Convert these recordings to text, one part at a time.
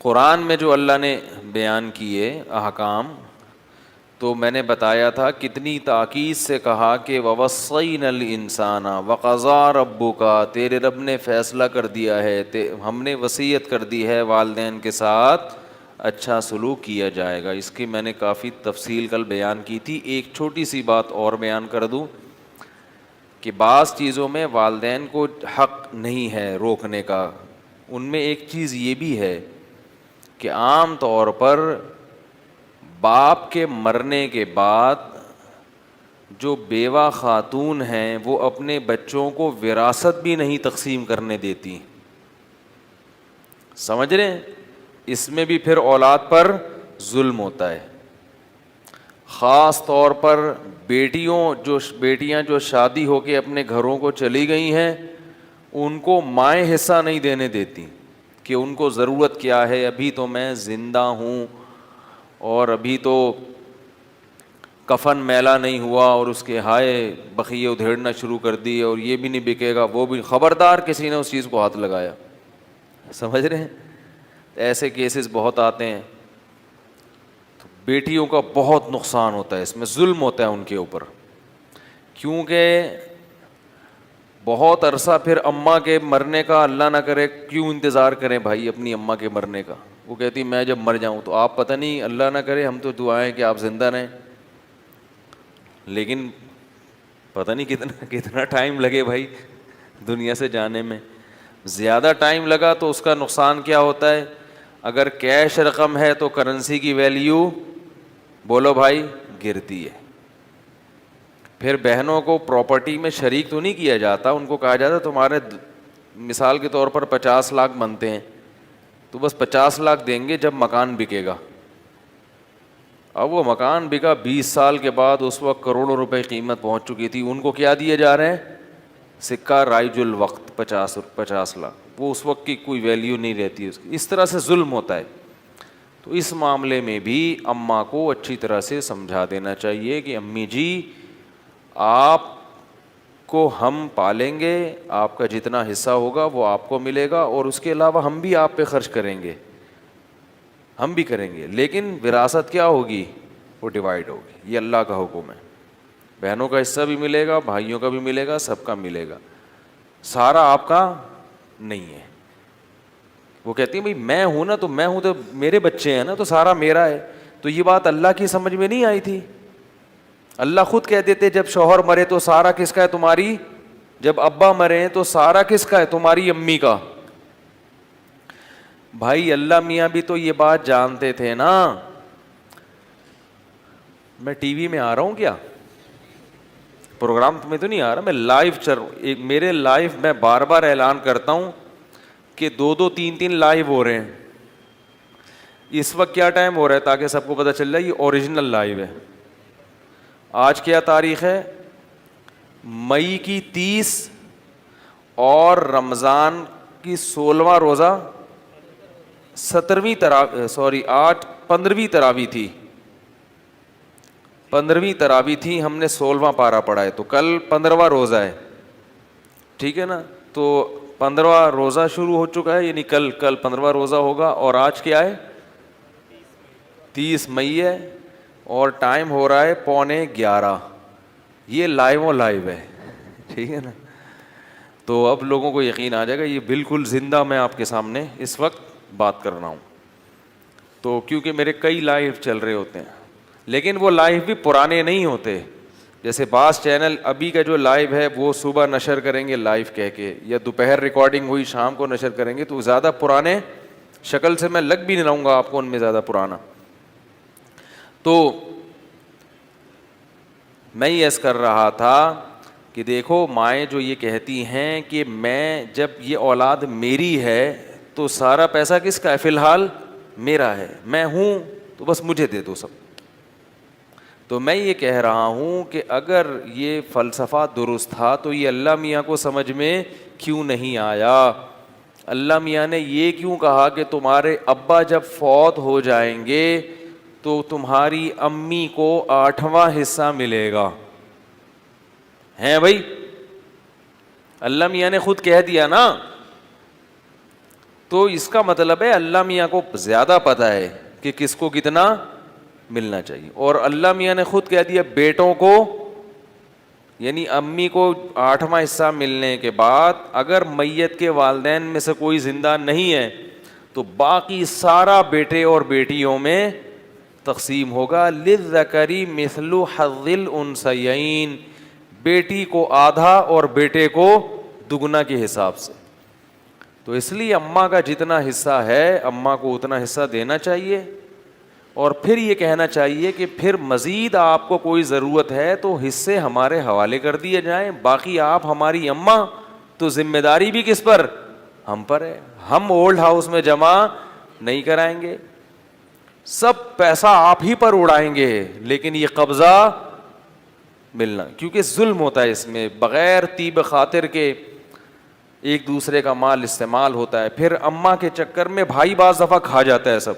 قرآن میں جو اللہ نے بیان کیے احکام، تو میں نے بتایا تھا کتنی تاکید سے کہا کہ وَوَصَّيْنَا الْإِنسَانَ وَقَضَىٰ رَبُّكَ، تیرے رب نے فیصلہ کر دیا ہے، ہم نے وصیت کر دی ہے والدین کے ساتھ اچھا سلوک کیا جائے گا۔ اس کی میں نے کافی تفصیل کل بیان کی تھی۔ ایک چھوٹی سی بات اور بیان کر دوں کہ بعض چیزوں میں والدین کو حق نہیں ہے روکنے کا۔ ان میں ایک چیز یہ بھی ہے کہ عام طور پر باپ کے مرنے کے بعد جو بیوہ خاتون ہیں وہ اپنے بچوں کو وراثت بھی نہیں تقسیم کرنے دیتی۔ سمجھ رہے ہیں؟ اس میں بھی پھر اولاد پر ظلم ہوتا ہے۔ خاص طور پر بیٹیاں جو شادی ہو کے اپنے گھروں کو چلی گئی ہیں، ان کو مائیں حصہ نہیں دینے دیتی کہ ان کو ضرورت کیا ہے، ابھی تو میں زندہ ہوں اور ابھی تو کفن میلا نہیں ہوا اور اس کے ہائے بقیے ادھیڑنا شروع کر دی اور یہ بھی نہیں بکے گا وہ بھی، خبردار کسی نے اس چیز کو ہاتھ لگایا۔ سمجھ رہے ہیں؟ ایسے کیسز بہت آتے ہیں۔ تو بیٹیوں کا بہت نقصان ہوتا ہے، اس میں ظلم ہوتا ہے ان کے اوپر، کیونکہ بہت عرصہ پھر اماں کے مرنے کا اللہ نہ کرے کیوں انتظار کریں بھائی اپنی اماں کے مرنے کا۔ وہ کہتی میں جب مر جاؤں تو آپ پتہ نہیں، اللہ نہ کرے، ہم تو دعائیں کہ آپ زندہ رہیں، لیکن پتہ نہیں کتنا ٹائم لگے بھائی دنیا سے جانے میں۔ زیادہ ٹائم لگا تو اس کا نقصان کیا ہوتا ہے؟ اگر کیش رقم ہے تو کرنسی کی ویلیو بولو بھائی گرتی ہے۔ پھر بہنوں کو پراپرٹی میں شریک تو نہیں کیا جاتا، ان کو کہا جاتا تمہارے مثال کے طور پر 50 لاکھ بنتے ہیں تو بس 50 لاکھ دیں گے جب مکان بکے گا۔ اب وہ مکان بکا 20 سال کے بعد، اس وقت کروڑوں روپے قیمت پہنچ چکی تھی، ان کو کیا دیے جا رہے ہیں؟ سکہ رائج الوقت 50 لاکھ، وہ اس وقت کی کوئی ویلیو نہیں رہتی اس کی۔ اس طرح سے ظلم ہوتا ہے۔ تو اس معاملے میں بھی اماں کو اچھی طرح سے سمجھا دینا چاہیے کہ امی جی آپ کو ہم پالیں گے، آپ کا جتنا حصہ ہوگا وہ آپ کو ملے گا اور اس کے علاوہ ہم بھی آپ پہ خرچ کریں گے، ہم بھی کریں گے، لیکن وراثت کیا ہوگی؟ وہ ڈیوائڈ ہوگی۔ یہ اللہ کا حکم ہے۔ بہنوں کا حصہ بھی ملے گا، بھائیوں کا بھی ملے گا، سب کا ملے گا، سارا آپ کا نہیں ہے۔ وہ کہتی ہیں بھائی میں ہوں نا، تو میں ہوں تو میرے بچے ہیں نا، تو سارا میرا ہے۔ تو یہ بات اللہ کی سمجھ میں نہیں آئی تھی۔ اللہ خود کہہ دیتے جب شوہر مرے تو سارا کس کا ہے؟ تمہاری۔ جب ابا مرے تو سارا کس کا ہے؟ تمہاری امی کا۔ بھائی اللہ میاں بھی تو یہ بات جانتے تھے نا۔ میں ٹی وی میں آ رہا ہوں کیا؟ پروگرام میں تو نہیں آ رہا، میں لائیو میرے لائیو میں بار بار اعلان کرتا ہوں کہ 2-3 لائیو ہو رہے ہیں۔ اس وقت کیا ٹائم ہو رہا ہے تاکہ سب کو پتہ چل جائے، یہ اوریجنل لائیو ہے۔ آج کیا تاریخ ہے؟ مئی کی 30 اور رمضان کی 16واں روزہ، 15ویں تراویح تھی، 15ویں تراویح تھی، ہم نے 16واں پارہ پڑھا ہے، تو کل 15واں روزہ ہے، ٹھیک ہے نا؟ تو 15واں روزہ شروع ہو چکا ہے، یعنی کل 15واں روزہ ہوگا، اور آج کیا ہے؟ 30 مئی ہے، اور ٹائم ہو رہا ہے 11:15۔ یہ لائیو ہے، ٹھیک ہے نا؟ تو اب لوگوں کو یقین آ جائے گا یہ بالکل زندہ میں آپ کے سامنے اس وقت بات کر رہا ہوں۔ تو کیونکہ میرے کئی لائیو چل رہے ہوتے ہیں، لیکن وہ لائیو بھی پرانے نہیں ہوتے۔ جیسے بعض چینل ابھی کا جو لائیو ہے وہ صبح نشر کریں گے لائیو کہہ کے، یا دوپہر ریکارڈنگ ہوئی شام کو نشر کریں گے، تو زیادہ پرانے شکل سے میں لگ بھی نہیں رہوں گا آپ کو ان میں زیادہ پرانا۔ تو میں یہ عرض کر رہا تھا کہ دیکھو مائیں جو یہ کہتی ہیں کہ میں جب یہ اولاد میری ہے تو سارا پیسہ کس کا ہے؟ فی الحال میرا ہے، میں ہوں تو بس مجھے دے دو سب۔ تو میں یہ کہہ رہا ہوں کہ اگر یہ فلسفہ درست تھا تو یہ اللہ میاں کو سمجھ میں کیوں نہیں آیا؟ اللہ میاں نے یہ کیوں کہا کہ تمہارے ابا جب فوت ہو جائیں گے تو تمہاری امی کو 8واں حصہ ملے گا؟ ہیں بھائی، اللہ میاں نے خود کہہ دیا نا۔ تو اس کا مطلب ہے اللہ میاں کو زیادہ پتہ ہے کہ کس کو کتنا ملنا چاہیے. اور اللہ میاں نے خود کہہ دیا بیٹوں کو, یعنی امی کو 8واں حصہ ملنے کے بعد اگر میت کے والدین میں سے کوئی زندہ نہیں ہے تو باقی سارا بیٹے اور بیٹیوں میں تقسیم ہوگا. للذکر مثل حظ الانثیین, بیٹی کو آدھا اور بیٹے کو دگنا کے حساب سے. تو اس لیے اماں کا جتنا حصہ ہے اماں کو اتنا حصہ دینا چاہیے. اور پھر یہ کہنا چاہیے کہ پھر مزید آپ کو کوئی ضرورت ہے تو حصے ہمارے حوالے کر دیے جائیں, باقی آپ ہماری اماں, تو ذمہ داری بھی کس پر؟ ہم پر ہے. ہم اولڈ ہاؤس میں جمع نہیں کرائیں گے, سب پیسہ آپ ہی پر اڑائیں گے, لیکن یہ قبضہ ملنا, کیونکہ ظلم ہوتا ہے اس میں, بغیر طیب خاطر کے ایک دوسرے کا مال استعمال ہوتا ہے. پھر اماں کے چکر میں بھائی بعض دفعہ کھا جاتا ہے سب,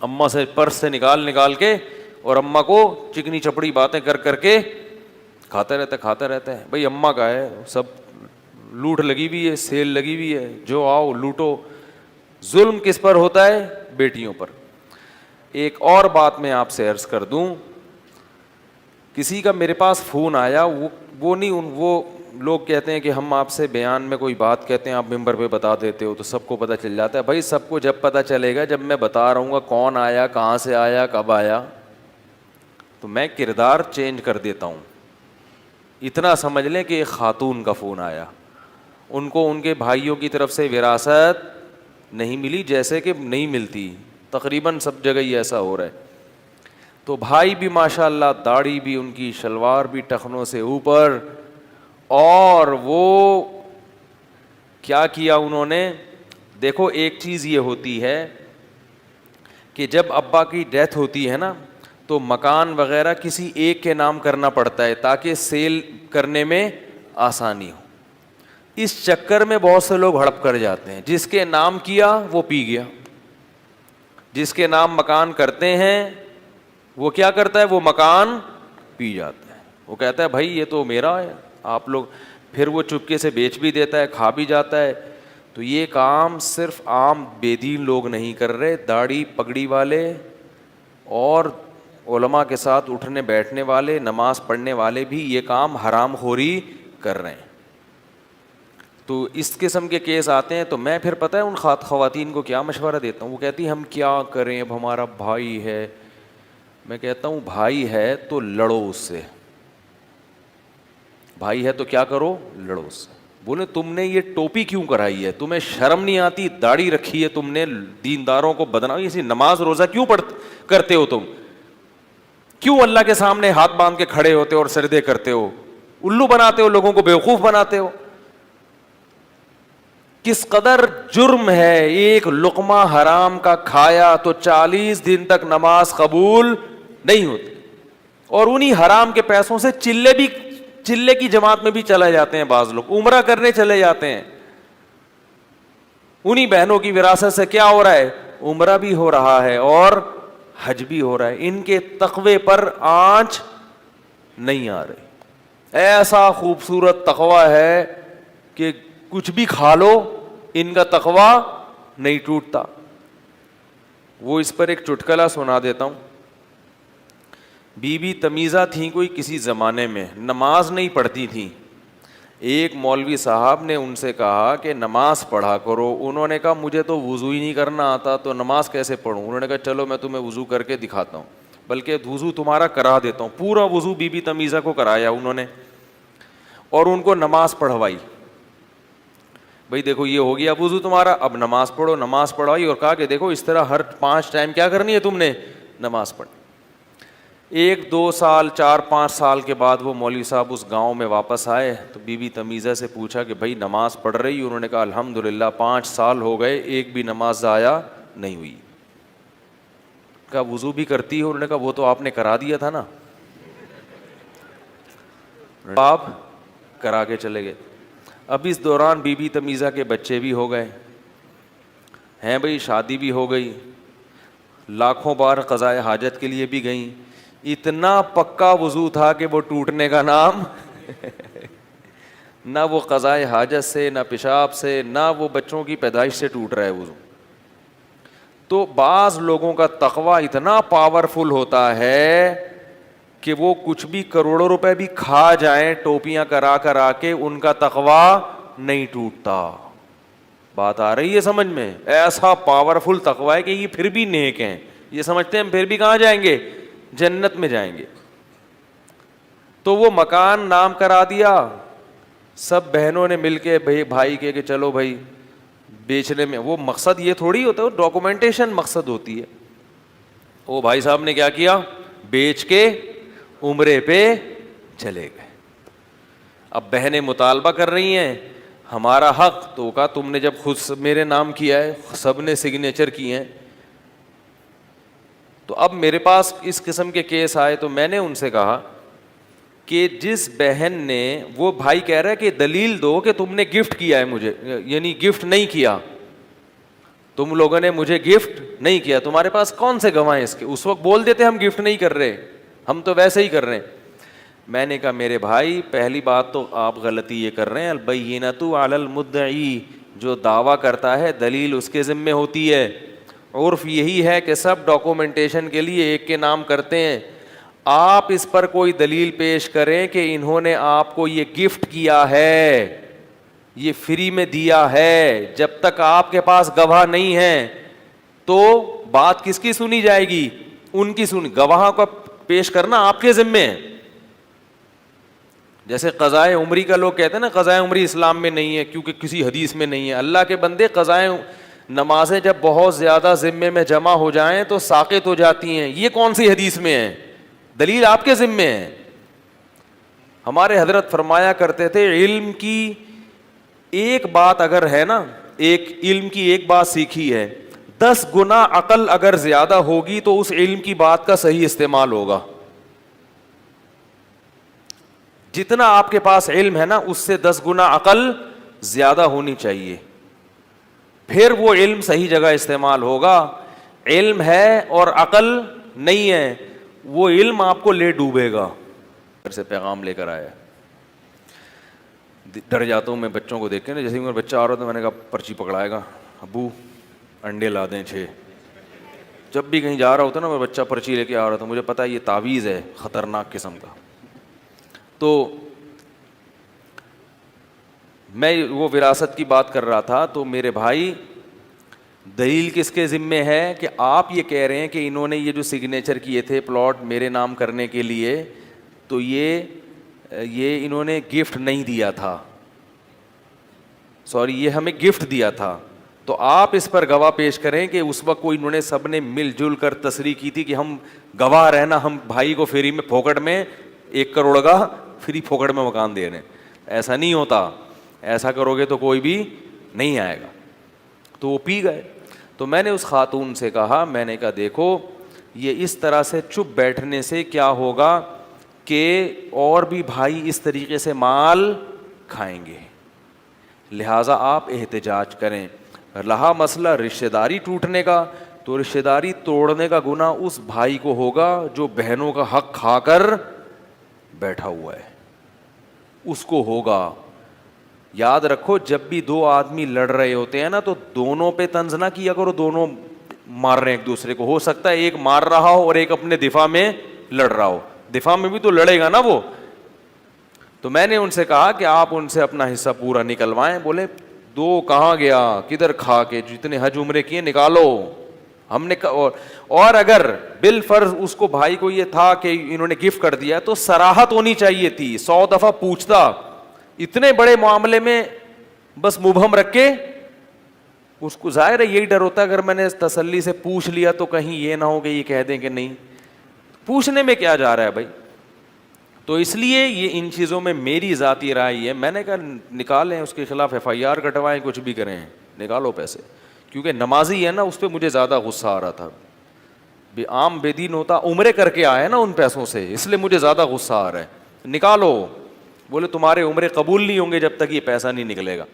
اماں سے پرس سے نکال کے اور اماں کو چکنی چپڑی باتیں کر کے کھاتا رہتا ہے. بھائی اماں کا ہے, سب لوٹ لگی ہوئی ہے, سیل لگی ہوئی ہے, جو آؤ لوٹو. ظلم کس پر ہوتا ہے؟ بیٹیوں پر. ایک اور بات میں آپ سے عرض کر دوں, کسی کا میرے پاس فون آیا, وہ لوگ کہتے ہیں کہ ہم آپ سے بیان میں کوئی بات کہتے ہیں آپ ممبر پہ بتا دیتے ہو تو سب کو پتہ چل جاتا ہے. بھائی سب کو جب پتہ چلے گا جب میں بتا رہا ہوں گا کون آیا, کہاں سے آیا, کب آیا. تو میں کردار چینج کر دیتا ہوں. اتنا سمجھ لیں کہ ایک خاتون کا فون آیا, ان کو ان کے بھائیوں کی طرف سے وراثت نہیں ملی, جیسے کہ نہیں ملتی, تقریباً سب جگہ ہی ایسا ہو رہا ہے. تو بھائی بھی ماشاء اللہ, داڑھی بھی ان کی, شلوار بھی ٹخنوں سے اوپر, اور وہ کیا کیا انہوں نے, دیکھو ایک چیز یہ ہوتی ہے کہ جب ابا کی ڈیتھ ہوتی ہے نا تو مکان وغیرہ کسی ایک کے نام کرنا پڑتا ہے تاکہ سیل کرنے میں آسانی ہو. اس چکر میں بہت سے لوگ ہڑپ کر جاتے ہیں, جس کے نام کیا وہ پی گیا, جس کے نام مکان کرتے ہیں وہ کیا کرتا ہے, وہ مکان پی جاتا ہے. وہ کہتا ہے بھائی یہ تو میرا ہے, آپ لوگ, پھر وہ چپکے سے بیچ بھی دیتا ہے, کھا بھی جاتا ہے. تو یہ کام صرف عام بے دین لوگ نہیں کر رہے, داڑھی پگڑی والے اور علماء کے ساتھ اٹھنے بیٹھنے والے, نماز پڑھنے والے بھی یہ کام حرام خوری کر رہے ہیں. تو اس قسم کے کیس آتے ہیں تو میں پھر پتہ ہے ان خواتین کو کیا مشورہ دیتا ہوں, وہ کہتی ہیں ہم کیا کریں, اب ہمارا بھائی ہے. میں کہتا ہوں بھائی ہے تو لڑو اس سے, بھائی ہے تو کیا کرو, لڑو اس سے. بولے تم نے یہ ٹوپی کیوں کرائی ہے, تمہیں شرم نہیں آتی, داڑھی رکھی ہے تم نے, دینداروں کو بدنام, اسی نماز روزہ کیوں کرتے ہو تم, کیوں اللہ کے سامنے ہاتھ باندھ کے کھڑے ہوتے ہو اور سجدے کرتے ہو, الو بناتے ہو لوگوں کو, بیوقوف بناتے ہو. کس قدر جرم ہے, ایک لقمہ حرام کا کھایا تو 40 دن تک نماز قبول نہیں ہوتی. اور انہی حرام کے پیسوں سے چلے کی جماعت میں بھی چلے جاتے ہیں بعض لوگ, عمرہ کرنے چلے جاتے ہیں. انہی بہنوں کی وراثت سے کیا ہو رہا ہے, عمرہ بھی ہو رہا ہے اور حج بھی ہو رہا ہے. ان کے تقوی پر آنچ نہیں آ رہی. ایسا خوبصورت تقوی ہے کہ کچھ بھی کھا لو ان کا تقوی نہیں ٹوٹتا. وہ اس پر ایک چٹکلا سنا دیتا ہوں. بی بی تمیزہ تھیں کوئی کسی زمانے میں, نماز نہیں پڑھتی تھیں. ایک مولوی صاحب نے ان سے کہا کہ نماز پڑھا کرو. انہوں نے کہا مجھے تو وضو ہی نہیں کرنا آتا, تو نماز کیسے پڑھوں. انہوں نے کہا چلو میں تمہیں وضو کر کے دکھاتا ہوں, بلکہ وضو تمہارا کرا دیتا ہوں. پورا وضو بی بی تمیزہ کو کرایا انہوں نے اور ان کو نماز پڑھوائی. بھائی دیکھو یہ ہو گیا وضو تمہارا, اب نماز پڑھو. نماز پڑھوائی اور کہا کہ دیکھو اس طرح ہر 5 ٹائم کیا کرنی ہے تم نے, نماز پڑھ. 1-2 سال 4-5 سال کے بعد وہ مولوی صاحب اس گاؤں میں واپس آئے تو بی بی تمیزہ سے پوچھا کہ بھائی نماز پڑھ رہی. انہوں نے کہا الحمدللہ 5 سال ہو گئے ایک بھی نماز ضائع نہیں ہوئی. کہا وضو بھی کرتی ہو. انہوں نے کہا وہ تو آپ نے کرا دیا تھا نا, آپ کرا کے چلے گئے. اب اس دوران بی بی تمیزہ کے بچے بھی ہو گئے ہیں, بھائی شادی بھی ہو گئی, لاکھوں بار قضائے حاجت کے لیے بھی گئیں. اتنا پکا وضو تھا کہ وہ ٹوٹنے کا نام نہ وہ قضائے حاجت سے، نہ پیشاب سے، نہ وہ بچوں کی پیدائش سے ٹوٹ رہا ہے وضو. تو بعض لوگوں کا تقوی اتنا پاورفل ہوتا ہے کہ وہ کچھ بھی کروڑوں روپے بھی کھا جائیں ٹوپیاں کرا کے، ان کا تقوی نہیں ٹوٹتا. بات آ رہی ہے سمجھ میں؟ ایسا پاورفل تقوی ہے کہ یہ پھر بھی نیک ہیں، یہ سمجھتے ہیں ہم پھر بھی کہاں جائیں گے؟ جنت میں جائیں گے. تو وہ مکان نام کرا دیا، سب بہنوں نے مل کے بھائی کے کہ چلو بھائی بیچنے میں، وہ مقصد یہ تھوڑی ہوتا ہے، وہ ڈاکومنٹیشن مقصد ہوتی ہے. وہ بھائی صاحب نے کیا کیا؟ بیچ کے عمرے پہ چلے گئے. اب بہنیں مطالبہ کر رہی ہیں ہمارا حق، تو کہا تم نے جب خود میرے نام کیا ہے، سب نے سگنیچر کیے ہیں. تو اب میرے پاس اس قسم کے کیس آئے تو میں نے ان سے کہا کہ جس بہن نے، وہ بھائی کہہ رہا ہے کہ دلیل دو کہ تم نے گفٹ کیا ہے مجھے، یعنی گفٹ نہیں کیا، تم لوگوں نے مجھے گفٹ نہیں کیا، تمہارے پاس کون سے گواہ ہیں اس کے؟ اس وقت بول دیتے ہم گفٹ نہیں کر رہے، ہم تو ویسے ہی کر رہے ہیں. میں نے کہا میرے بھائی پہلی بات تو آپ غلطی یہ کر رہے ہیں، البینۃ علی المدعی، جو دعویٰ کرتا ہے دلیل اس کے ذمے ہوتی ہے. عرف یہی ہے کہ سب ڈاکومنٹیشن کے لیے ایک کے نام کرتے ہیں. آپ اس پر کوئی دلیل پیش کریں کہ انہوں نے آپ کو یہ گفٹ کیا ہے، یہ فری میں دیا ہے، جب تک آپ کے پاس گواہ نہیں ہے تو بات کس کی سنی جائے گی؟ ان کی سنی. گواہ کو پیش کرنا آپ کے ذمے ہے. جیسے قضائے عمری کا لوگ کہتے ہیں نا قضائے عمری اسلام میں نہیں ہے کیونکہ کسی حدیث میں نہیں ہے. اللہ کے بندے، قضائے نمازیں جب بہت زیادہ ذمے میں جمع ہو جائیں تو ساقط ہو جاتی ہیں. یہ کون سی حدیث میں ہے؟ دلیل آپ کے ذمے ہے. ہمارے حضرت فرمایا کرتے تھے علم کی ایک بات اگر ہے نا، ایک علم کی ایک بات سیکھی ہے، 10 گنا عقل اگر زیادہ ہوگی تو اس علم کی بات کا صحیح استعمال ہوگا. جتنا آپ کے پاس علم ہے نا اس سے 10 گنا عقل زیادہ ہونی چاہیے، پھر وہ علم صحیح جگہ استعمال ہوگا. علم ہے اور عقل نہیں ہے، وہ علم آپ کو لے ڈوبے گا. گھر سے پیغام لے کر آیا، ڈر جاتا ہوں میں بچوں کو دیکھ کے نا، جیسے میرا بچہ آ رہا تھا میں نے کہا پرچی پکڑائے گا، ابو انڈے لا دیں 6. جب بھی کہیں جا رہا ہوتا نا میرا بچہ پرچی لے کے آ رہا تھا، مجھے پتا ہے یہ تعویذ ہے خطرناک قسم کا. تو میں وہ وراثت کی بات کر رہا تھا، تو میرے بھائی دلیل کس کے ذمے ہے کہ آپ یہ کہہ رہے ہیں کہ انہوں نے یہ جو سگنیچر کیے تھے پلاٹ میرے نام کرنے کے لیے، تو یہ انہوں نے گفٹ نہیں دیا تھا، سوری یہ ہمیں گفٹ دیا تھا. تو آپ اس پر گواہ پیش کریں کہ اس وقت کوئی انہوں نے سب نے مل جل کر تصریح کی تھی کہ ہم گواہ رہنا، ہم بھائی کو فری میں پھوکٹ میں 1 کروڑ کا فری پھوکٹ میں مکان دے رہے ہیں. ایسا نہیں ہوتا، ایسا کرو گے تو کوئی بھی نہیں آئے گا. تو وہ پی گئے. تو میں نے اس خاتون سے کہا، میں نے کہا دیکھو یہ اس طرح سے چپ بیٹھنے سے کیا ہوگا کہ اور بھی بھائی اس طریقے سے مال کھائیں گے، لہٰذا آپ احتجاج کریں. رہا مسئلہ رشتہ داری ٹوٹنے کا، تو رشتہ داری توڑنے کا گناہ اس بھائی کو ہوگا جو بہنوں کا حق کھا کر بیٹھا ہوا ہے، اس کو ہوگا. یاد رکھو جب بھی 2 آدمی لڑ رہے ہوتے ہیں نا تو دونوں پہ طنز نہ کیا کرو، دونوں مار رہے ہیں ایک دوسرے کو، ہو سکتا ہے ایک مار رہا ہو اور ایک اپنے دفاع میں لڑ رہا ہو، دفاع میں بھی تو لڑے گا نا وہ. تو میں نے ان سے کہا کہ آپ ان سے اپنا حصہ پورا نکلوائیں. بولے 2 کہاں گیا، کدھر کھا کے جتنے حج عمرے کیے نکالو. ہم نے اور اگر بالفرض اس کو بھائی کو یہ تھا کہ انہوں نے گفٹ کر دیا تو صراحت ہونی چاہیے تھی، 100 دفعہ پوچھتا. اتنے بڑے معاملے میں بس مبہم رکھ کے، اس کو ظاہر ہے یہی ڈر ہوتا ہے اگر میں نے تسلی سے پوچھ لیا تو کہیں یہ نہ ہو کہ یہ کہہ دیں کہ نہیں، پوچھنے میں کیا جا رہا ہے بھائی. تو اس لیے یہ ان چیزوں میں میری ذاتی رائے ہے، میں نے کہا نکالیں اس کے خلاف FIR کٹوائیں، کچھ بھی کریں، نکالو پیسے. کیونکہ نمازی ہے نا، اس پہ مجھے زیادہ غصہ آ رہا تھا. عام بے دین ہوتا عمرے کر کے آیا نا ان پیسوں سے، اس لیے مجھے زیادہ غصہ آ رہا ہے. نکالو. بولے تمہارے عمرے قبول نہیں ہوں گے جب تک یہ پیسہ نہیں نکلے گا.